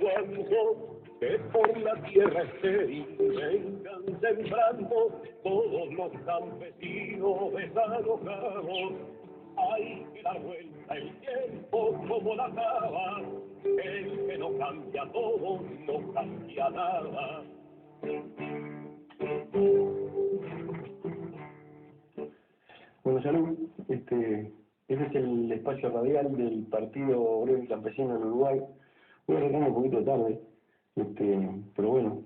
cuando que por la tierra estéril vengan sembrando todos los campesinos desalojados. Hay que dar vuelta el tiempo como la cava, el que no cambia todo, no cambia nada. Bueno, salud. Ese es el espacio radial del Partido Obrero y Campesino en Uruguay. Hoy arrancamos un poquito tarde, pero bueno,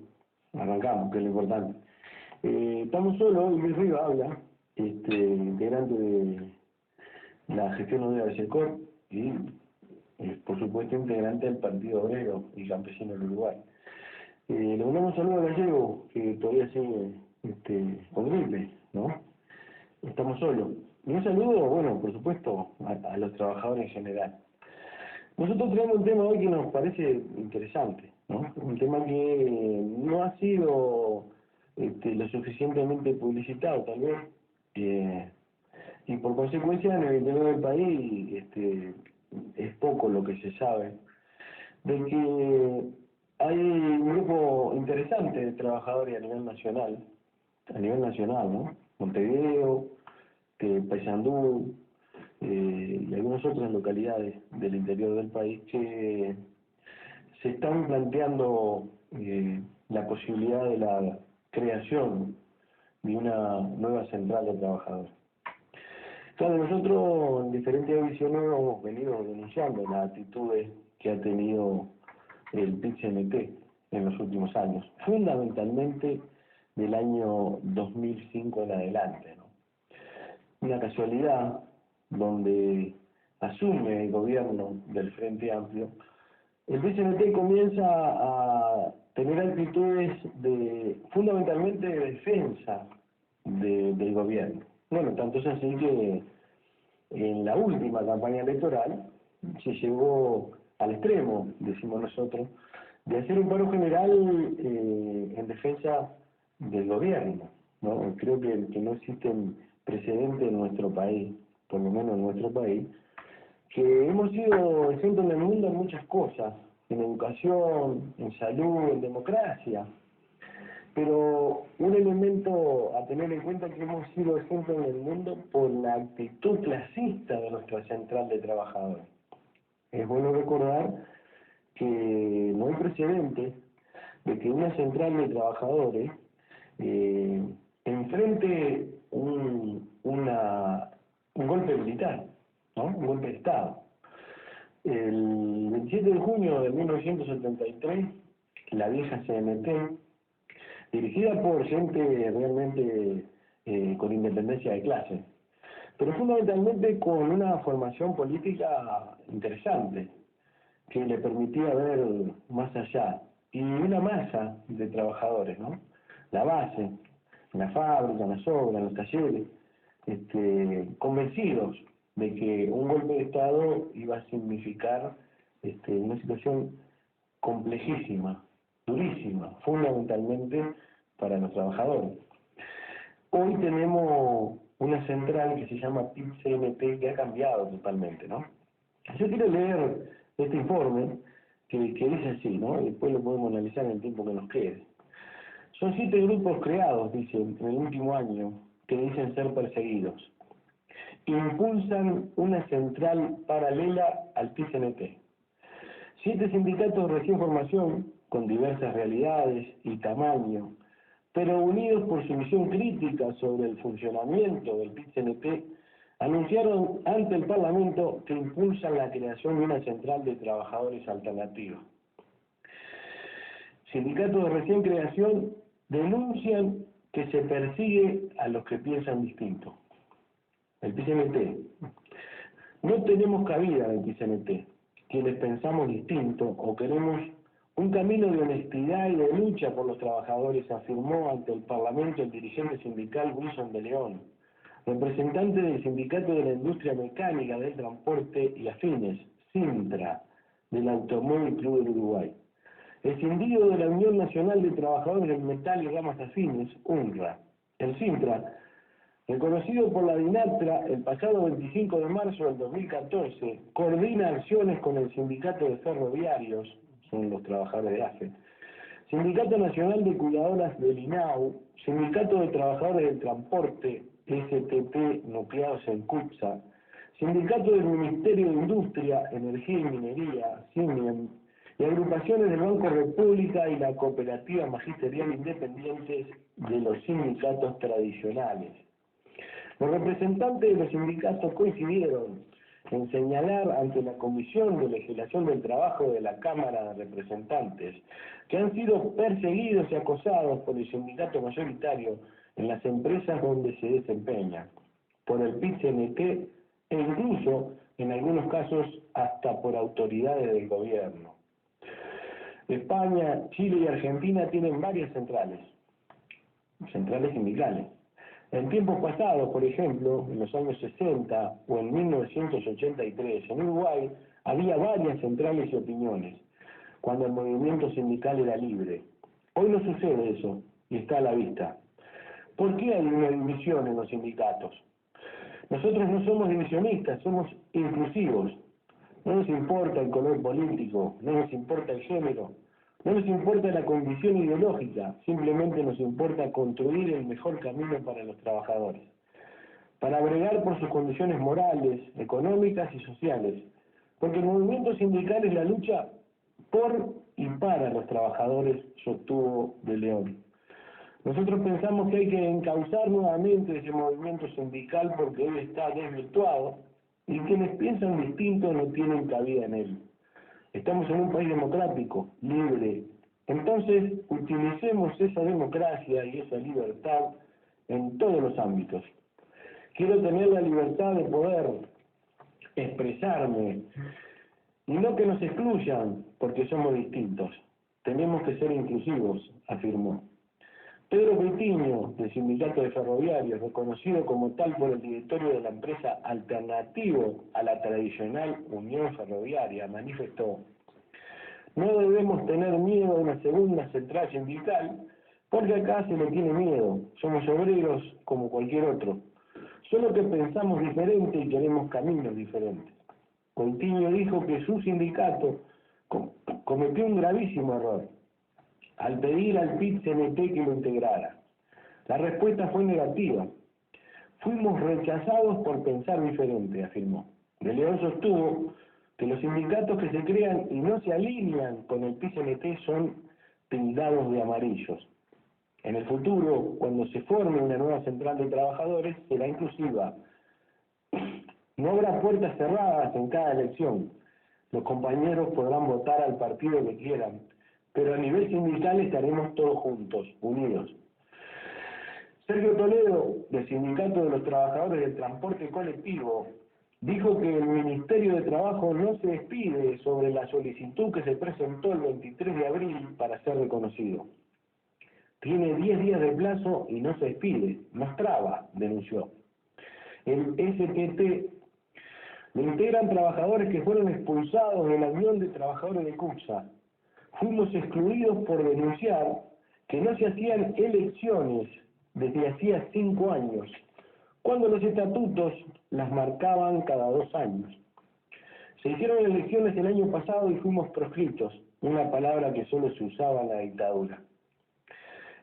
arrancamos, que es lo importante. Estamos solos, Luis Riva habla, integrante de la gestión obrera de SECOR y, por supuesto, integrante del Partido Obrero y Campesino en Uruguay. Le mandamos un saludo a Gallego, que todavía sigue con gripe, ¿no? Estamos solos. Y un saludo, bueno, por supuesto, a los trabajadores en general. Nosotros tenemos un tema hoy que nos parece interesante, ¿no? Un tema que no ha sido lo suficientemente publicitado, tal vez, y por consecuencia en el interior del país es poco lo que se sabe, de que hay un grupo interesante de trabajadores a nivel nacional, ¿no? Montevideo, Paysandú, y algunas otras localidades del interior del país que se están planteando la posibilidad de la creación de una nueva central de trabajadores. Claro, nosotros en diferentes audiciones hemos venido denunciando las actitudes que ha tenido el PIT-CNT en los últimos años, fundamentalmente del año 2005 en adelante, ¿no? Una casualidad donde asume el gobierno del Frente Amplio, el PIT-CNT comienza a tener actitudes fundamentalmente de defensa del gobierno. Bueno, tanto es así que en la última campaña electoral se llegó al extremo, decimos nosotros, de hacer un paro general en defensa del gobierno, ¿no? Creo que no existen precedentes en nuestro país, por lo menos en nuestro país, que hemos sido ejemplo en el mundo en muchas cosas, en educación, en salud, en democracia, pero un elemento a tener en cuenta es que hemos sido ejemplo en el mundo por la actitud clasista de nuestra central de trabajadores. Es bueno recordar que no hay precedentes de que una central de trabajadores enfrente un golpe militar, ¿no? Un golpe de Estado. El 27 de junio de 1973, la vieja CNT, dirigida por gente realmente con independencia de clase, pero fundamentalmente con una formación política interesante, que le permitía ver más allá, y una masa de trabajadores, ¿no? La base, en la fábrica, en las obras, en los talleres, convencidos de que un golpe de Estado iba a significar una situación complejísima, durísima, fundamentalmente para los trabajadores. Hoy tenemos una central que se llama PIT-CNT que ha cambiado totalmente, ¿no? Yo quiero leer este informe que dice así, ¿no? Y después lo podemos analizar en el tiempo que nos quede. Son 7 grupos creados, dicen, en el último año, que dicen ser perseguidos. Impulsan una central paralela al PIT-CNT. 7 sindicatos de recién formación, con diversas realidades y tamaño, pero unidos por su visión crítica sobre el funcionamiento del PIT-CNT, anunciaron ante el Parlamento que impulsan la creación de una central de trabajadores alternativa. Sindicatos de recién creación denuncian que se persigue a los que piensan distinto. El PIT-CNT. No tenemos cabida en el PIT-CNT, quienes pensamos distinto o queremos un camino de honestidad y de lucha por los trabajadores, afirmó ante el Parlamento el dirigente sindical Wilson de León, representante del Sindicato de la Industria Mecánica del Transporte y Afines, Sintra, del Automóvil Club del Uruguay. Escindido de la Unión Nacional de Trabajadores del Metal y Ramas Afines, UNRWA. El Sintra, reconocido por la DINATRA el pasado 25 de marzo del 2014, coordina acciones con el Sindicato de Ferroviarios, son los trabajadores de AFE, Sindicato Nacional de Cuidadoras del INAU, Sindicato de Trabajadores del Transporte, STT, nucleados en CUPSA, Sindicato del Ministerio de Industria, Energía y Minería, CIMIEN, y agrupaciones del Banco República y la Cooperativa Magisterial Independientes de los sindicatos tradicionales. Los representantes de los sindicatos coincidieron en señalar ante la Comisión de Legislación del Trabajo de la Cámara de Representantes que han sido perseguidos y acosados por el sindicato mayoritario en las empresas donde se desempeñan, por el PIT-CNT e incluso, en algunos casos, hasta por autoridades del gobierno. España, Chile y Argentina tienen varias centrales sindicales. En tiempos pasados, por ejemplo, en los años 60 o en 1983, en Uruguay había varias centrales y opiniones, cuando el movimiento sindical era libre. Hoy no sucede eso, y está a la vista. ¿Por qué hay una división en los sindicatos? Nosotros no somos divisionistas, somos inclusivos. No nos importa el color político, no nos importa el género, no nos importa la condición ideológica, simplemente nos importa construir el mejor camino para los trabajadores, para bregar por sus condiciones morales, económicas y sociales, porque el movimiento sindical es la lucha por y para los trabajadores, sostuvo de León. Nosotros pensamos que hay que encauzar nuevamente ese movimiento sindical porque hoy está desvirtuado y quienes piensan distinto no tienen cabida en él. Estamos en un país democrático, libre. Entonces, utilicemos esa democracia y esa libertad en todos los ámbitos. Quiero tener la libertad de poder expresarme y no que nos excluyan porque somos distintos. Tenemos que ser inclusivos, afirmó. Pedro Petiño, del Sindicato de Ferroviarios, reconocido como tal por el directorio de la empresa alternativo a la tradicional Unión Ferroviaria, manifestó: no debemos tener miedo a una segunda central sindical, porque acá se le tiene miedo, somos obreros como cualquier otro, solo que pensamos diferente y queremos caminos diferentes. Coutinho dijo que su sindicato cometió un gravísimo error al pedir al PIT-CNT que lo integrara. La respuesta fue negativa. Fuimos rechazados por pensar diferente, afirmó. De León sostuvo que los sindicatos que se crean y no se alinean con el PIT-CNT son tildados de amarillos. En el futuro, cuando se forme una nueva central de trabajadores, será inclusiva. No habrá puertas cerradas en cada elección. Los compañeros podrán votar al partido que quieran, pero a nivel sindical estaremos todos juntos, unidos. Sergio Toledo, del Sindicato de los Trabajadores del Transporte Colectivo, dijo que el Ministerio de Trabajo no se despide sobre la solicitud que se presentó el 23 de abril para ser reconocido. Tiene 10 días de plazo y no se despide, nos traba, denunció. El STT lo integran trabajadores que fueron expulsados de la Unión de Trabajadores de CUPSA. Fuimos excluidos por denunciar que no se hacían elecciones desde hacía 5 años, cuando los estatutos las marcaban cada 2 años. Se hicieron elecciones el año pasado y fuimos proscritos, una palabra que solo se usaba en la dictadura.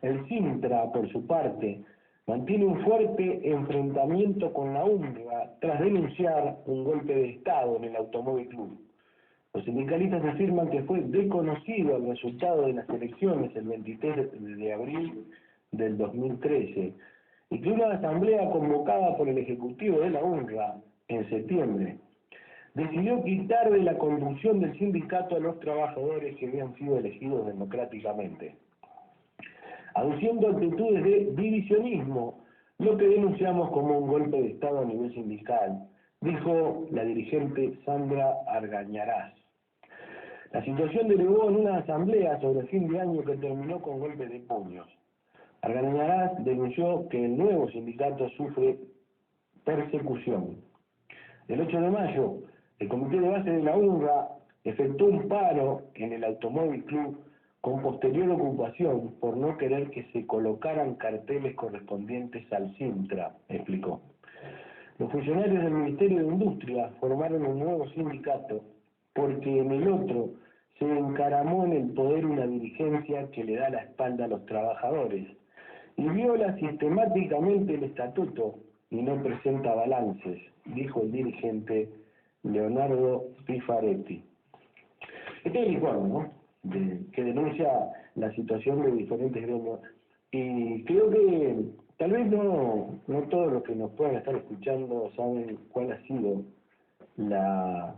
El Sintra, por su parte, mantiene un fuerte enfrentamiento con la UNRWA tras denunciar un golpe de Estado en el Automóvil Club. Los sindicalistas afirman que fue desconocido el resultado de las elecciones el 23 de abril del 2013 y que una asamblea convocada por el Ejecutivo de la UNRWA en septiembre decidió quitar de la conducción del sindicato a los trabajadores que habían sido elegidos democráticamente, aduciendo actitudes de divisionismo, lo que denunciamos como un golpe de Estado a nivel sindical, dijo la dirigente Sandra Argañarás. La situación derivó en una asamblea sobre fin de año que terminó con golpes de puños. Argañarás denunció que el nuevo sindicato sufre persecución. El 8 de mayo, el comité de base de la UNRWA efectuó un paro en el Automóvil Club con posterior ocupación por no querer que se colocaran carteles correspondientes al Sintra, explicó. Los funcionarios del Ministerio de Industria formaron un nuevo sindicato porque en el otro se encaramó en el poder una dirigencia que le da la espalda a los trabajadores y viola sistemáticamente el estatuto y no presenta balances, dijo el dirigente Leonardo Pifaretti. Este es el informe, ¿no? Que denuncia la situación de diferentes gremios. Y creo que tal vez no todos los que nos puedan estar escuchando saben cuál ha sido la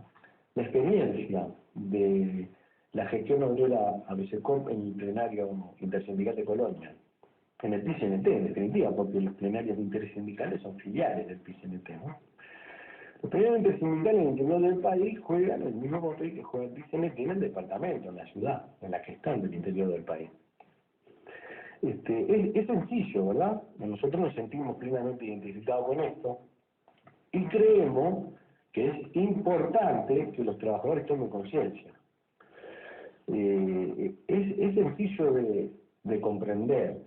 experiencia de la gestión obrera ABCCOP en el plenario intersindical de Colonia, en el PICNT, en definitiva, porque los plenarios intersindicales son filiales del PICNT, ¿no? Los plenarios intersindicales en el interior del país juegan el mismo papel que juega el PICNT en el departamento, en la ciudad, en la que están del interior del país. Es sencillo, ¿verdad? Nosotros nos sentimos plenamente identificados con esto y creemos que es importante que los trabajadores tomen conciencia. Es sencillo de comprender.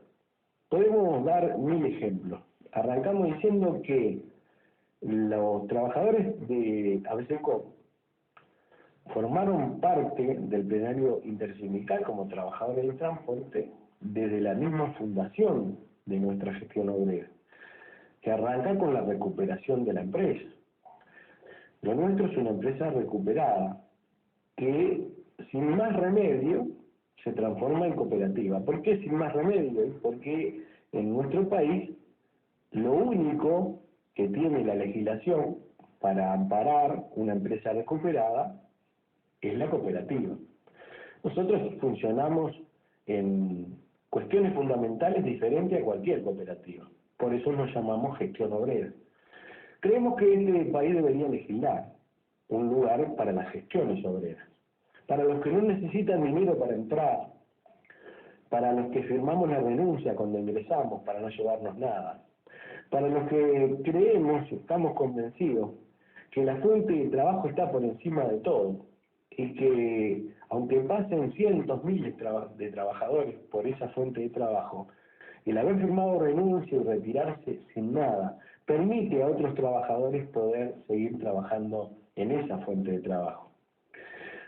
Podemos dar 1000 ejemplos. Arrancamos diciendo que los trabajadores de ABCCOP formaron parte del plenario intersindical como trabajadores del transporte desde la misma fundación de nuestra gestión obrera, que arranca con la recuperación de la empresa. Lo nuestro es una empresa recuperada que sin más remedio se transforma en cooperativa. ¿Por qué sin más remedio? Porque en nuestro país lo único que tiene la legislación para amparar una empresa recuperada es la cooperativa. Nosotros funcionamos en cuestiones fundamentales diferentes a cualquier cooperativa. Por eso nos llamamos gestión obrera. Creemos que este país debería legislar un lugar para las gestiones obreras, para los que no necesitan dinero para entrar, para los que firmamos la renuncia cuando ingresamos para no llevarnos nada, para los que creemos, estamos convencidos, que la fuente de trabajo está por encima de todo y que aunque pasen cientos, miles de trabajadores por esa fuente de trabajo, el haber firmado renuncia y retirarse sin nada permite a otros trabajadores poder seguir trabajando en esa fuente de trabajo.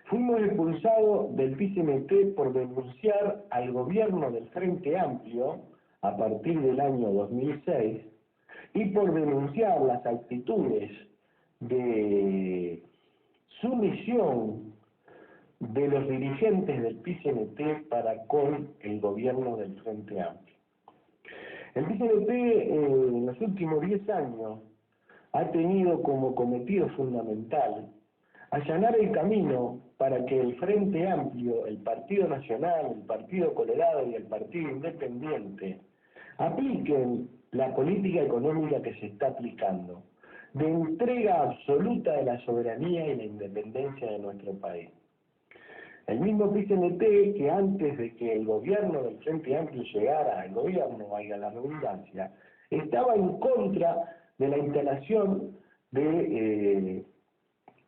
Fuimos expulsados del PICNT por denunciar al gobierno del Frente Amplio a partir del año 2006 y por denunciar las actitudes de sumisión de los dirigentes del PICNT para con el gobierno del Frente Amplio. El PICNT en los últimos 10 años ha tenido como cometido fundamental allanar el camino para que el Frente Amplio, el Partido Nacional, el Partido Colorado y el Partido Independiente apliquen la política económica que se está aplicando, de entrega absoluta de la soberanía y la independencia de nuestro país. El mismo PICNT que antes de que el gobierno del Frente Amplio llegara al gobierno, valga la redundancia, estaba en contra de la instalación de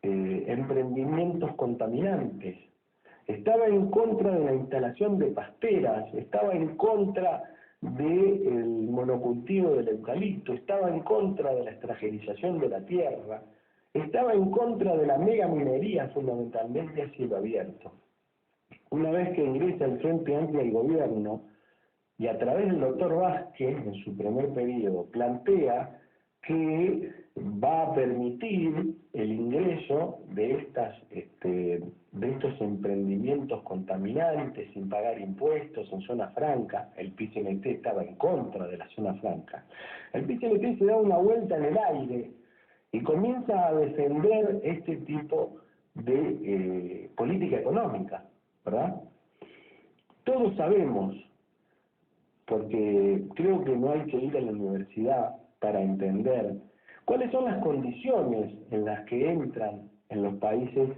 emprendimientos contaminantes, estaba en contra de la instalación de pasteras, estaba en contra del monocultivo del eucalipto, estaba en contra de la extranjerización de la tierra, estaba en contra de la megaminería fundamentalmente a cielo abierto. Una vez que ingresa el Frente Amplio al gobierno y a través del doctor Vázquez en su primer periodo plantea que va a permitir el ingreso de estos emprendimientos contaminantes sin pagar impuestos en zona franca. El PICNT estaba en contra de la zona franca. El PICNT se da una vuelta en el aire y comienza a defender este tipo de política económica, ¿verdad? Todos sabemos, porque creo que no hay que ir a la universidad para entender cuáles son las condiciones en las que entran en los países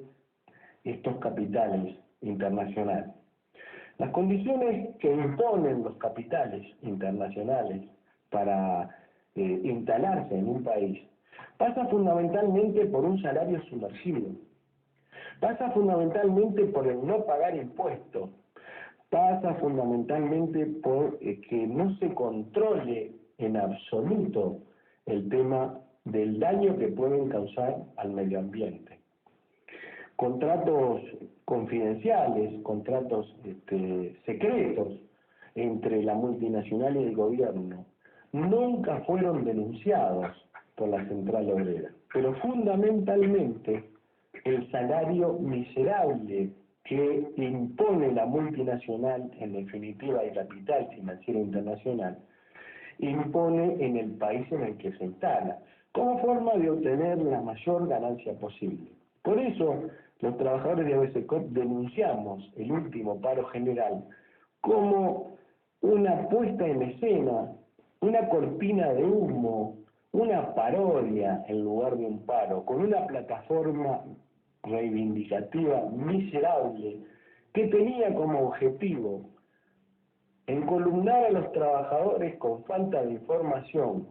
estos capitales internacionales. Las condiciones que imponen los capitales internacionales para instalarse en un país pasa fundamentalmente por un salario sumergido, pasa fundamentalmente por el no pagar impuestos, pasa fundamentalmente por que no se controle en absoluto el tema del daño que pueden causar al medio ambiente. contratos confidenciales, contratos secretos entre la multinacional y el gobierno, nunca fueron denunciados por la Central Obrera. Pero fundamentalmente el salario miserable que impone la multinacional, en definitiva el capital financiero internacional, impone en el país en el que se instala, como forma de obtener la mayor ganancia posible. Por eso, los trabajadores de ABSECOP denunciamos el último paro general como una puesta en escena, una cortina de humo, una parodia en lugar de un paro, con una plataforma reivindicativa miserable que tenía como objetivo encolumnar a los trabajadores con falta de información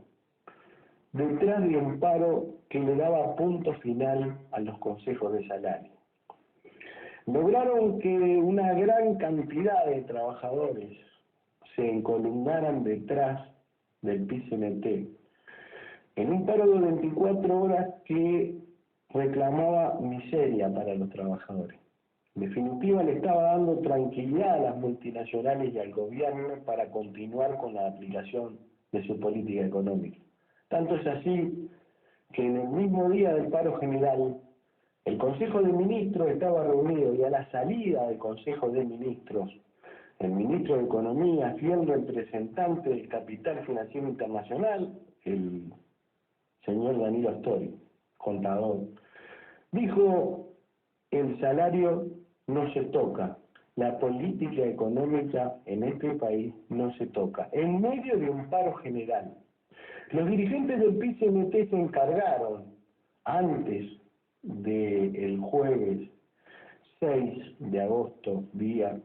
detrás de un paro que le daba punto final a los consejos de salario. Lograron que una gran cantidad de trabajadores se encolumnaran detrás del PIT-CNT en un paro de 24 horas que reclamaba miseria para los trabajadores. En definitiva, le estaba dando tranquilidad a las multinacionales y al gobierno para continuar con la aplicación de su política económica. Tanto es así que en el mismo día del paro general, el Consejo de Ministros estaba reunido y a la salida del Consejo de Ministros, el ministro de Economía, fiel representante del capital financiero internacional, el señor Danilo Astori, contador, dijo: el salario no se toca, la política económica en este país no se toca, en medio de un paro general. Los dirigentes del PIT-CNT se encargaron, antes del jueves 6 de agosto, día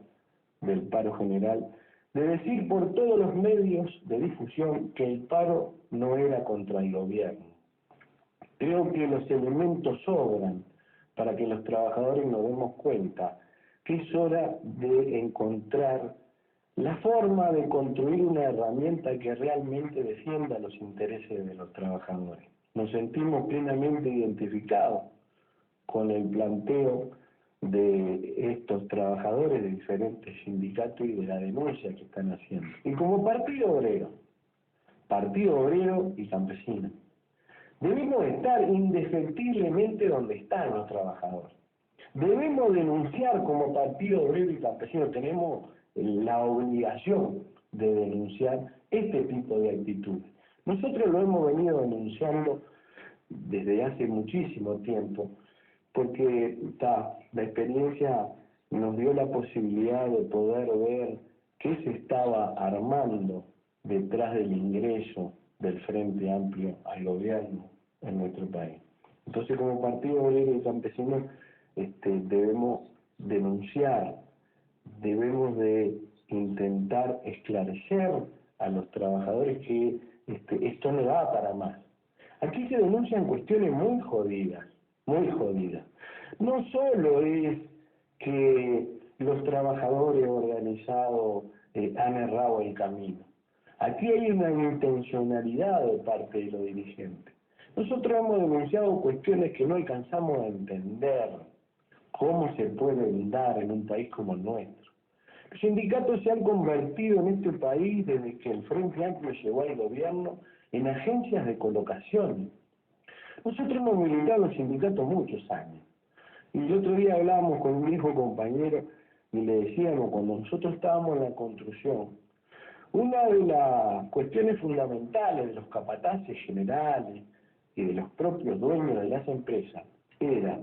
del paro general, de decir por todos los medios de difusión que el paro no era contra el gobierno. Creo que los elementos sobran para que los trabajadores nos demos cuenta que es hora de encontrar la forma de construir una herramienta que realmente defienda los intereses de los trabajadores. Nos sentimos plenamente identificados con el planteo de estos trabajadores de diferentes sindicatos y de la denuncia que están haciendo. Y como Partido Obrero y Campesino, debemos estar indefectiblemente donde están los trabajadores. Debemos denunciar como Partido Obrero y Campesino, tenemos la obligación de denunciar este tipo de actitudes. Nosotros lo hemos venido denunciando desde hace muchísimo tiempo, porque la experiencia nos dio la posibilidad de poder ver qué se estaba armando detrás del ingreso del Frente Amplio al gobierno en nuestro país. Entonces, como Partido Obrero y Campesino, debemos denunciar, debemos de intentar esclarecer a los trabajadores que esto no va para más. Aquí se denuncian cuestiones muy jodidas, muy jodidas. No solo es que los trabajadores organizados han errado el camino. Aquí hay una intencionalidad de parte de los dirigentes. Nosotros hemos denunciado cuestiones que no alcanzamos a entender cómo se pueden dar en un país como el nuestro. Los sindicatos se han convertido en este país, desde que el Frente Amplio llegó al gobierno, en agencias de colocación. Nosotros hemos militado en los sindicatos muchos años. Y el otro día hablábamos con un viejo compañero y le decíamos, cuando nosotros estábamos en la construcción, una de las cuestiones fundamentales de los capataces generales y de los propios dueños de las empresas era: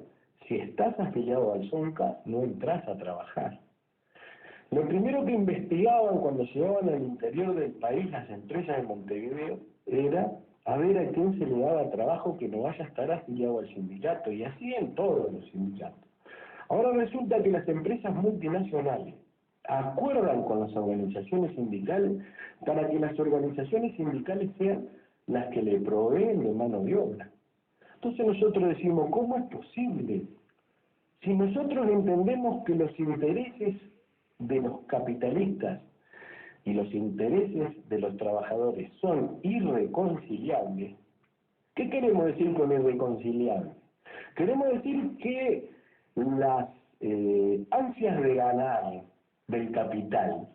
si estás afiliado al SONCA, no entras a trabajar. Lo primero que investigaban cuando llegaban al interior del país las empresas de Montevideo era a ver a quién se le daba trabajo que no vaya a estar afiliado al sindicato, y así en todos los sindicatos. Ahora resulta que las empresas multinacionales acuerdan con las organizaciones sindicales para que las organizaciones sindicales sean las que le proveen de mano de obra. Entonces nosotros decimos, ¿cómo es posible? Si nosotros entendemos que los intereses de los capitalistas y los intereses de los trabajadores son irreconciliables, ¿qué queremos decir con irreconciliables? Queremos decir que las ansias de ganar del capital,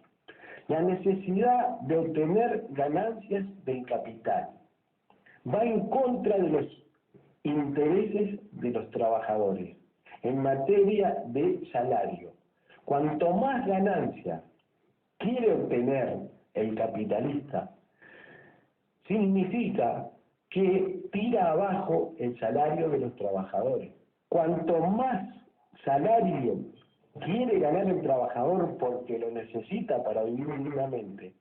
la necesidad de obtener ganancias del capital, va en contra de los intereses de los trabajadores en materia de salario. Cuanto más ganancia quiere obtener el capitalista, significa que tira abajo el salario de los trabajadores. Cuanto más salario quiere ganar el trabajador porque lo necesita para vivir dignamente,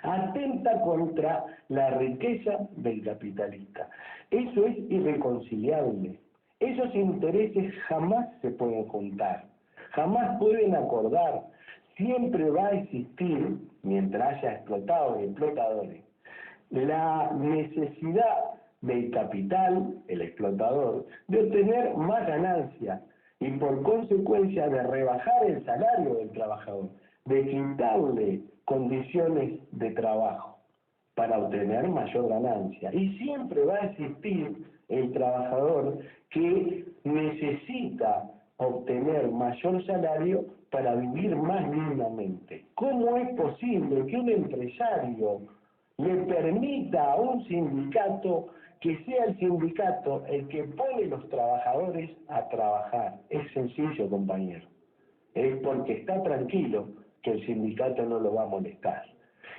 atenta contra la riqueza del capitalista. Eso es irreconciliable. Esos intereses jamás se pueden juntar, jamás pueden acordar. Siempre va a existir, mientras haya explotados y explotadores, la necesidad del capital, el explotador, de obtener más ganancia y por consecuencia de rebajar el salario del trabajador, de quitarle condiciones de trabajo para obtener mayor ganancia. Y siempre va a existir el trabajador que necesita obtener mayor salario para vivir más dignamente. ¿Cómo es posible que un empresario le permita a un sindicato que sea el sindicato el que pone a los trabajadores a trabajar? Es sencillo, compañero. Es porque está tranquilo que el sindicato no lo va a molestar.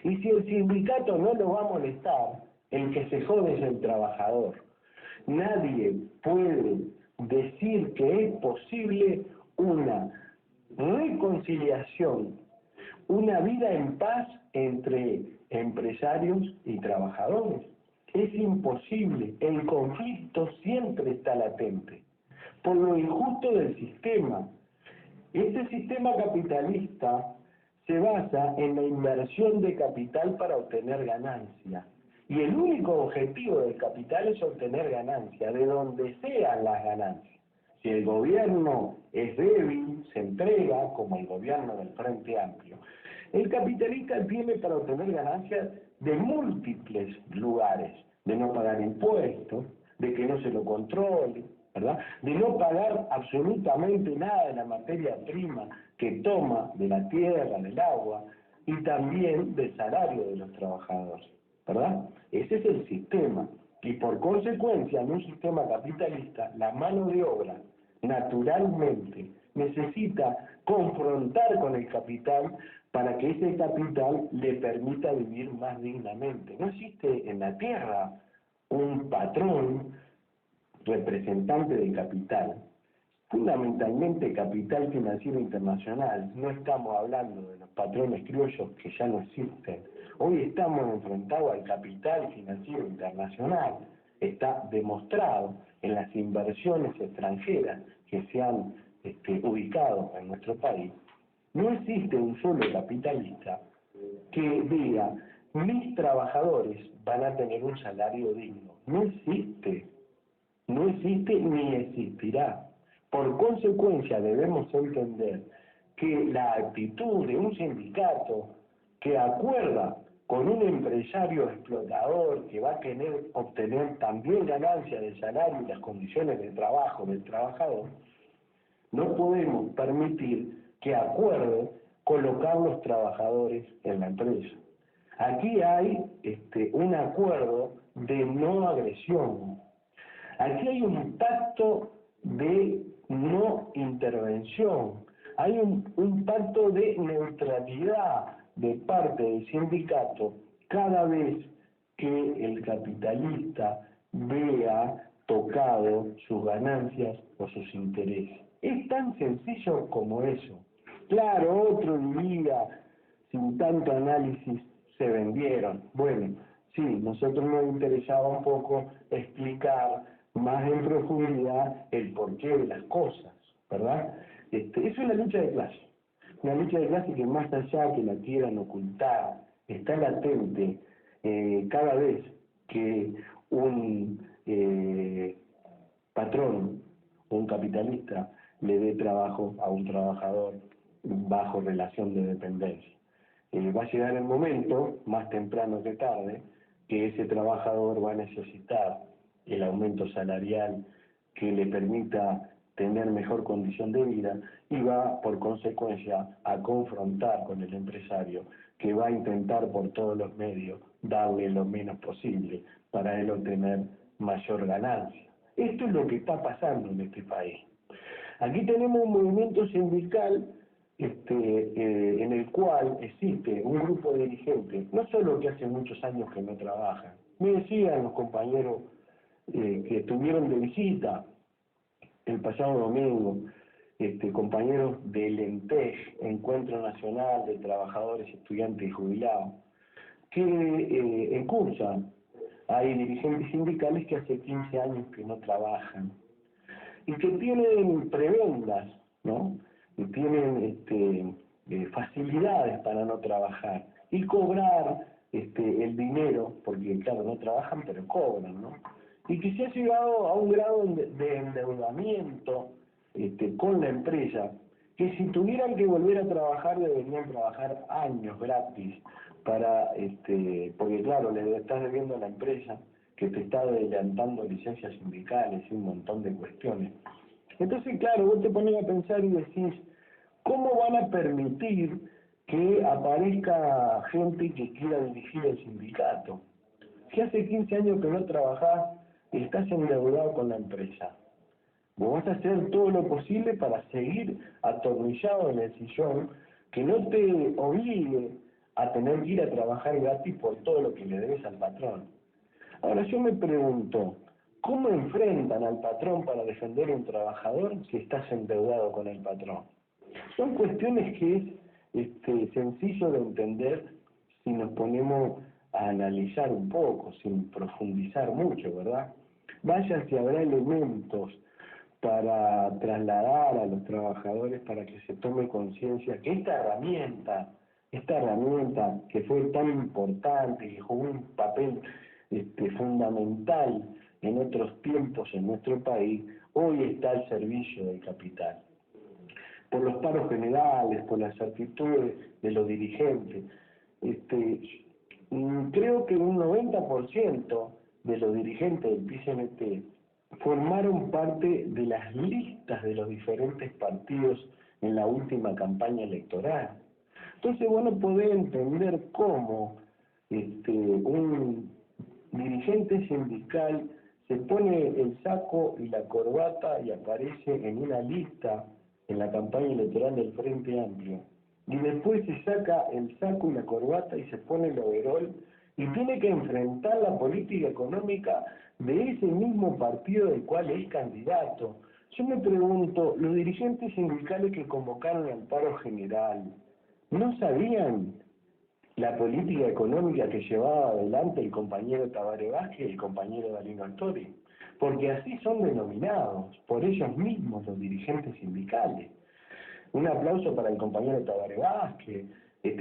Y si el sindicato no lo va a molestar, el que se jode es el trabajador. Nadie puede decir que es posible una reconciliación, una vida en paz entre empresarios y trabajadores. Es imposible, el conflicto siempre está latente, por lo injusto del sistema. Este sistema capitalista se basa en la inversión de capital para obtener ganancia. Y el único objetivo del capital es obtener ganancia, de donde sean las ganancias. Si el gobierno es débil, se entrega, como el gobierno del Frente Amplio. El capitalista tiene para obtener ganancias de múltiples lugares, de no pagar impuestos, de que no se lo controle, ¿verdad? De no pagar absolutamente nada de la materia prima que toma de la tierra, del agua, y también del salario de los trabajadores, ¿verdad? Ese es el sistema. Y por consecuencia, en un sistema capitalista, la mano de obra, naturalmente, necesita confrontar con el capital para que ese capital le permita vivir más dignamente. No existe en la tierra un patrón representante del capital, fundamentalmente capital financiero internacional. No estamos hablando de los patrones criollos que ya no existen. Hoy estamos enfrentados al capital financiero internacional. Está demostrado en las inversiones extranjeras que se han ubicado en nuestro país. No existe un solo capitalista que diga, mis trabajadores van a tener un salario digno. No existe. No existe ni existirá. Por consecuencia, debemos entender que la actitud de un sindicato que acuerda con un empresario explotador que va a obtener también ganancia del salario y las condiciones de trabajo del trabajador, no podemos permitir que acuerde colocar los trabajadores en la empresa. Aquí hay un acuerdo de no agresión. Aquí hay un pacto de no intervención, hay un pacto de neutralidad de parte del sindicato cada vez que el capitalista vea tocado sus ganancias o sus intereses. Es tan sencillo como eso. Claro, otro diría, sin tanto análisis, se vendieron. Bueno, sí, nosotros nos interesaba un poco explicar más en profundidad el porqué de las cosas, ¿verdad? Es una lucha de clase que más allá que la quieran ocultar, está latente cada vez que un patrón, un capitalista, le dé trabajo a un trabajador bajo relación de dependencia. Va a llegar el momento, más temprano que tarde, que ese trabajador va a necesitar el aumento salarial que le permita tener mejor condición de vida y va por consecuencia a confrontar con el empresario que va a intentar por todos los medios darle lo menos posible para él obtener mayor ganancia. Esto es lo que está pasando en este país. Aquí tenemos un movimiento sindical en el cual existe un grupo de dirigentes, no solo que hace muchos años que no trabajan. Me decían los compañeros que estuvieron de visita el pasado domingo, compañeros del ENTEJ, Encuentro Nacional de Trabajadores, Estudiantes y Jubilados, que encursan. Hay dirigentes sindicales que hace 15 años que no trabajan y que tienen prebendas, ¿no? Y tienen facilidades para no trabajar y cobrar el dinero, porque claro, no trabajan pero cobran, ¿no? Y que se ha llegado a un grado de endeudamiento con la empresa, que si tuvieran que volver a trabajar deberían trabajar años gratis para, porque claro, le estás debiendo a la empresa que te está adelantando licencias sindicales y un montón de cuestiones. Entonces, claro, vos te pones a pensar y decís, ¿cómo van a permitir que aparezca gente que quiera dirigir el sindicato? Si hace 15 años que no trabajás, estás endeudado con la empresa. Vos vas a hacer todo lo posible para seguir atornillado en el sillón, que no te obligue a tener que ir a trabajar gratis por todo lo que le debes al patrón. Ahora yo me pregunto, ¿cómo enfrentan al patrón para defender a un trabajador si estás endeudado con el patrón? Son cuestiones que es sencillo de entender si nos ponemos a analizar un poco, sin profundizar mucho, ¿verdad? Vaya si habrá elementos para trasladar a los trabajadores para que se tome conciencia que esta herramienta que fue tan importante y jugó un papel fundamental en otros tiempos en nuestro país, hoy está al servicio del capital. Por los paros generales, por las actitudes de los dirigentes. Creo que un 90% de los dirigentes del PCNT formaron parte de las listas de los diferentes partidos en la última campaña electoral. Entonces vos no podés entender cómo un dirigente sindical se pone el saco y la corbata y aparece en una lista en la campaña electoral del Frente Amplio, y después se saca el saco y la corbata y se pone el overol y tiene que enfrentar la política económica de ese mismo partido del cual es candidato. Yo me pregunto, los dirigentes sindicales que convocaron al paro general, ¿no sabían la política económica que llevaba adelante el compañero Tabaré Vázquez y el compañero Dalino Astori? Porque así son denominados por ellos mismos los dirigentes sindicales. Un aplauso para el compañero Tabaré Vázquez,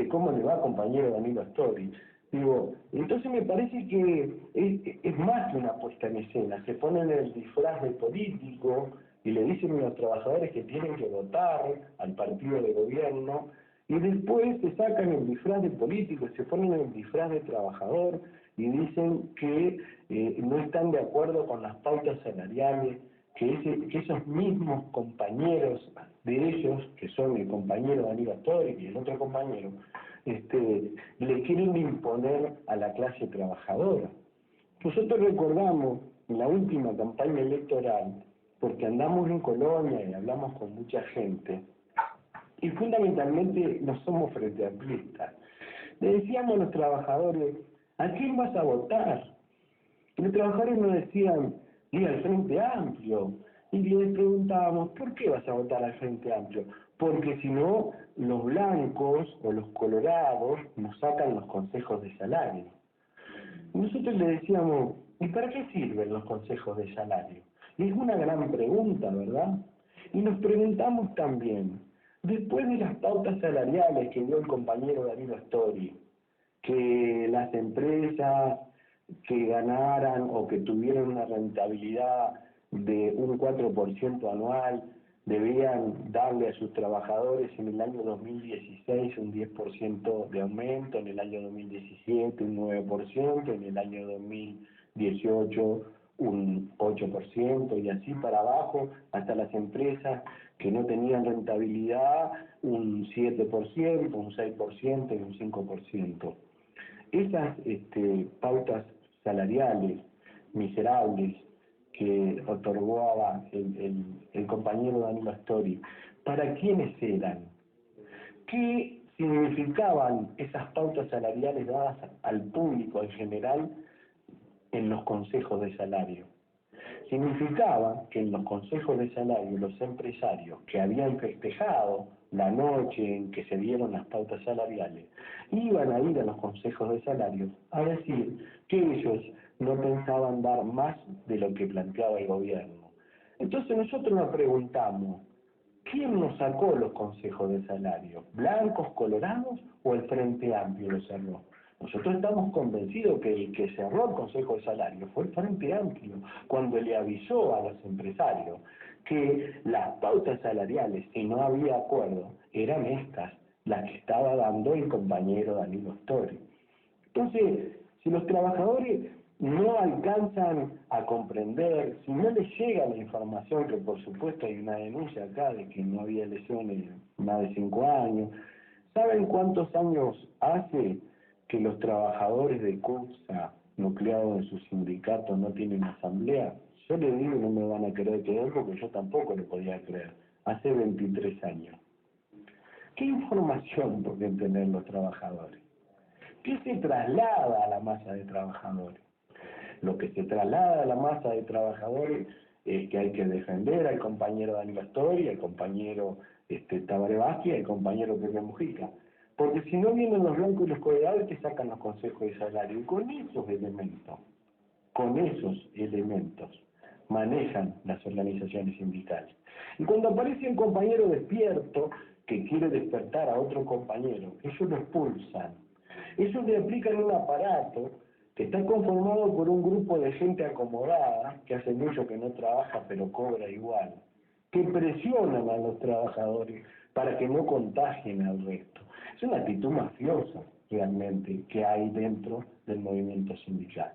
¿cómo le va, compañero Danilo Astori? Digo, entonces me parece que es más que una puesta en escena, se ponen el disfraz de político y le dicen a los trabajadores que tienen que votar al partido de gobierno, y después se sacan el disfraz de político, se ponen el disfraz de trabajador y dicen que no están de acuerdo con las pautas salariales, que esos mismos compañeros de ellos, que son el compañero Danilo Astori y el otro compañero, le quieren imponer a la clase trabajadora. Nosotros recordamos en la última campaña electoral, porque andamos en Colonia y hablamos con mucha gente, y fundamentalmente no somos frente amplistas. Le decíamos a los trabajadores, ¿a quién vas a votar? Y los trabajadores nos decían, y al Frente Amplio. Y les preguntábamos, ¿por qué vas a votar al Frente Amplio? Porque si no, los blancos o los colorados nos sacan los consejos de salario. Y nosotros le decíamos, ¿y para qué sirven los consejos de salario? Y es una gran pregunta, ¿verdad? Y nos preguntamos también, después de las pautas salariales que dio el compañero Danilo Astori, que las empresas que ganaran o que tuvieran una rentabilidad de un 4% anual debían darle a sus trabajadores en el año 2016 un 10% de aumento, en el año 2017 un 9%, en el año 2018 un 8% y así para abajo, hasta las empresas que no tenían rentabilidad, un 7%, un 6% y un 5%. Esas pautas salariales miserables que otorgaba el compañero Danilo Astori, ¿para quiénes eran? ¿Qué significaban esas pautas salariales dadas al público en general en los consejos de salario? Significaba que en los consejos de salario los empresarios que habían festejado la noche en que se dieron las pautas salariales iban a ir a los consejos de salario a decir que ellos no pensaban dar más de lo que planteaba el gobierno. Entonces nosotros nos preguntamos, ¿quién nos sacó los consejos de salario? ¿Blancos, colorados o el Frente Amplio los cerró? Nosotros estamos convencidos que el que cerró el Consejo de Salario fue el Frente Amplio, cuando le avisó a los empresarios que las pautas salariales, si no había acuerdo, eran estas, las que estaba dando el compañero Danilo Astori. Entonces, si los trabajadores no alcanzan a comprender, si no les llega la información, que por supuesto hay una denuncia acá de que no había elecciones más de 5 años, ¿saben cuántos años hace que los trabajadores de CUTSA, nucleados en su sindicato, no tienen asamblea? Yo les digo, no me van a querer creer porque yo tampoco lo podía creer. Hace 23 años. ¿Qué información pueden tener los trabajadores? ¿Qué se traslada a la masa de trabajadores? Lo que se traslada a la masa de trabajadores es que hay que defender al compañero Danilo Astori, al compañero Tabaré Vázquez y al compañero Pepe Mujica. Porque si no vienen los blancos y los colorados te sacan los consejos de salario. Y con esos elementos, manejan las organizaciones sindicales. Y cuando aparece un compañero despierto que quiere despertar a otro compañero, ellos lo expulsan. Ellos le aplican un aparato que está conformado por un grupo de gente acomodada, que hace mucho que no trabaja pero cobra igual, que presionan a los trabajadores para que no contagien al resto. Es una actitud mafiosa realmente que hay dentro del movimiento sindical.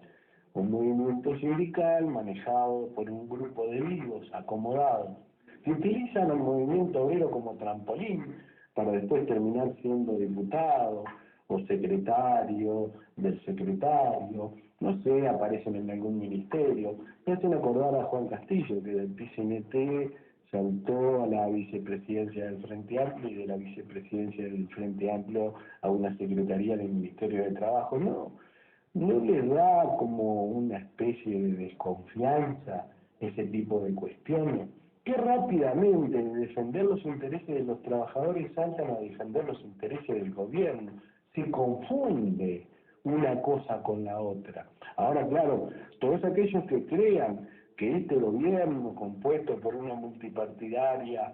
Un movimiento sindical manejado por un grupo de vivos acomodados que utilizan al movimiento obrero como trampolín para después terminar siendo diputado o secretario del secretario, no sé, aparecen en algún ministerio. Me hacen acordar a Juan Castillo, que del PCNT saltó a la vicepresidencia del Frente Amplio y de la vicepresidencia del Frente Amplio a una secretaría del Ministerio de Trabajo. No les da como una especie de desconfianza ese tipo de cuestiones. Que rápidamente de defender los intereses de los trabajadores saltan a defender los intereses del gobierno. Se confunde una cosa con la otra. Ahora, claro, todos aquellos que crean que este gobierno, compuesto por una multipartidaria,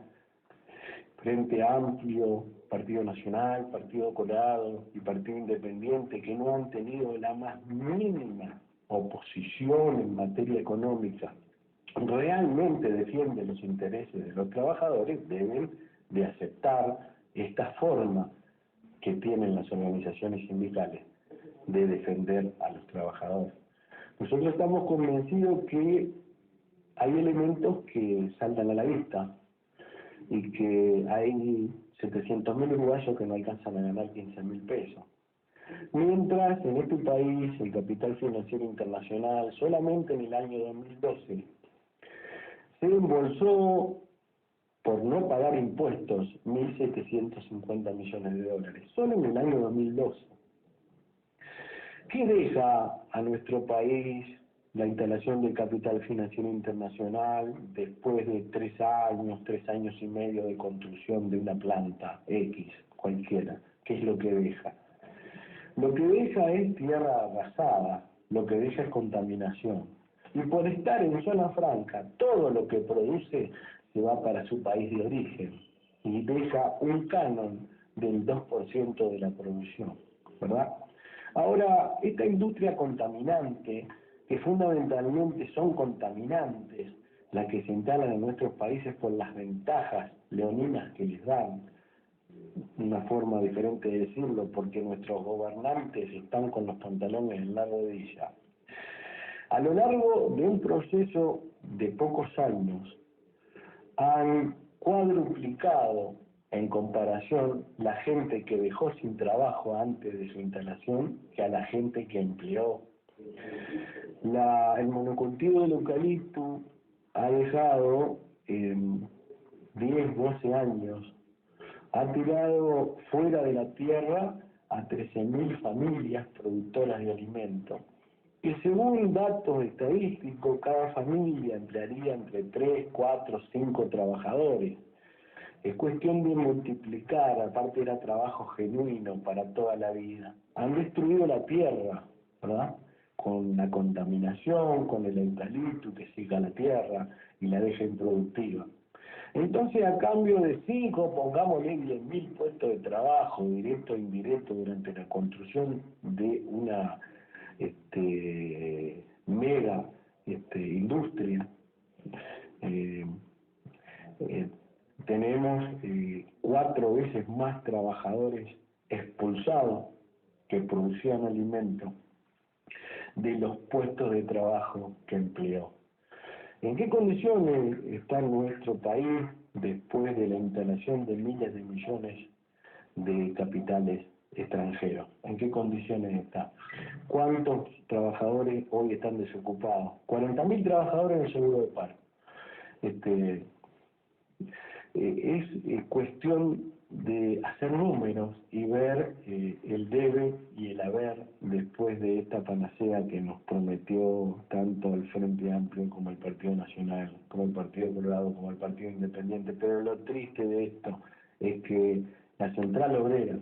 Frente Amplio, Partido Nacional, Partido Colorado y Partido Independiente, que no han tenido la más mínima oposición en materia económica, realmente defiende los intereses de los trabajadores, deben de aceptar esta forma que tienen las organizaciones sindicales de defender a los trabajadores. Nosotros estamos convencidos que hay elementos que saltan a la vista y que hay 700.000 uruguayos que no alcanzan a ganar 15.000 pesos. Mientras en este país el capital financiero internacional solamente en el año 2012 se embolsó por no pagar impuestos 1.750 millones de dólares, solo en el año 2012. ¿Qué deja a nuestro país la instalación del capital financiero internacional después de 3 años y medio de construcción de una planta X, cualquiera? ¿Qué es lo que deja? Lo que deja es tierra arrasada, lo que deja es contaminación. Y por estar en zona franca, todo lo que produce se va para su país de origen y deja un canon del 2% de la producción, ¿verdad? Ahora, esta industria contaminante, que fundamentalmente son contaminantes, las que se instalan en nuestros países por las ventajas leoninas que les dan, una forma diferente de decirlo, porque nuestros gobernantes están con los pantalones en la rodilla. A lo largo de un proceso de pocos años, han cuadruplicado en comparación la gente que dejó sin trabajo antes de su instalación que a la gente que empleó. El monocultivo del eucalipto ha dejado en 10, 12 años, ha tirado fuera de la tierra a 13.000 familias productoras de alimentos, que según datos estadísticos, cada familia emplearía entre 3, 4, 5 trabajadores. Es cuestión de multiplicar, aparte era trabajo genuino para toda la vida. Han destruido la tierra, ¿verdad? Con la contaminación, con el eucalipto que seca la tierra y la deja improductiva. Entonces, a cambio de 5, pongámosle 10.000 puestos de trabajo, directo e indirecto, durante la construcción de una mega industria, tenemos 4 veces más trabajadores expulsados que producían alimentos de los puestos de trabajo que empleó. ¿En qué condiciones está nuestro país después de la instalación de miles de millones de capitales extranjeros? ¿En qué condiciones está? ¿Cuántos trabajadores hoy están desocupados? 40.000 trabajadores en el seguro de paro. Es cuestión de hacer números y ver el debe y el haber después de esta panacea que nos prometió tanto el Frente Amplio como el Partido Nacional, como el Partido Colorado, como el Partido Independiente. Pero lo triste de esto es que la Central Obrera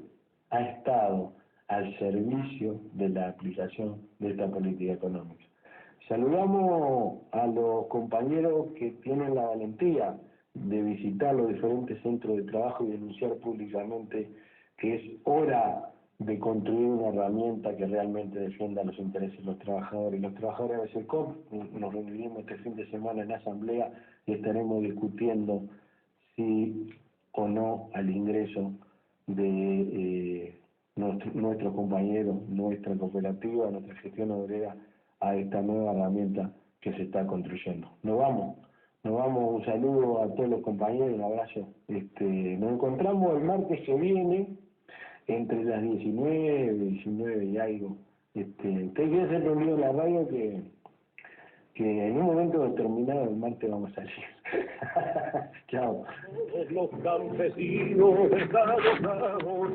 ha estado al servicio de la aplicación de esta política económica. Saludamos a los compañeros que tienen la valentía de visitar los diferentes centros de trabajo y denunciar públicamente que es hora de construir una herramienta que realmente defienda los intereses de los trabajadores. Los trabajadores de SECOP nos reuniremos este fin de semana en la asamblea y estaremos discutiendo sí o no al ingreso de nuestros compañeros, nuestra cooperativa, nuestra gestión obrera a esta nueva herramienta que se está construyendo. Nos vamos, un saludo a todos los compañeros, un abrazo. Nos encontramos el martes que viene, entre las 19 y algo. Usted quiere ser reunido en la radio que en un momento determinado el martes vamos a salir. Chao. Todos los campesinos desalojados,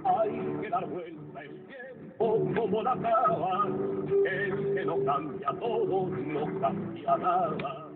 hay que dar vuelta el tiempo como la cava, el que no cambia todo, no cambia nada.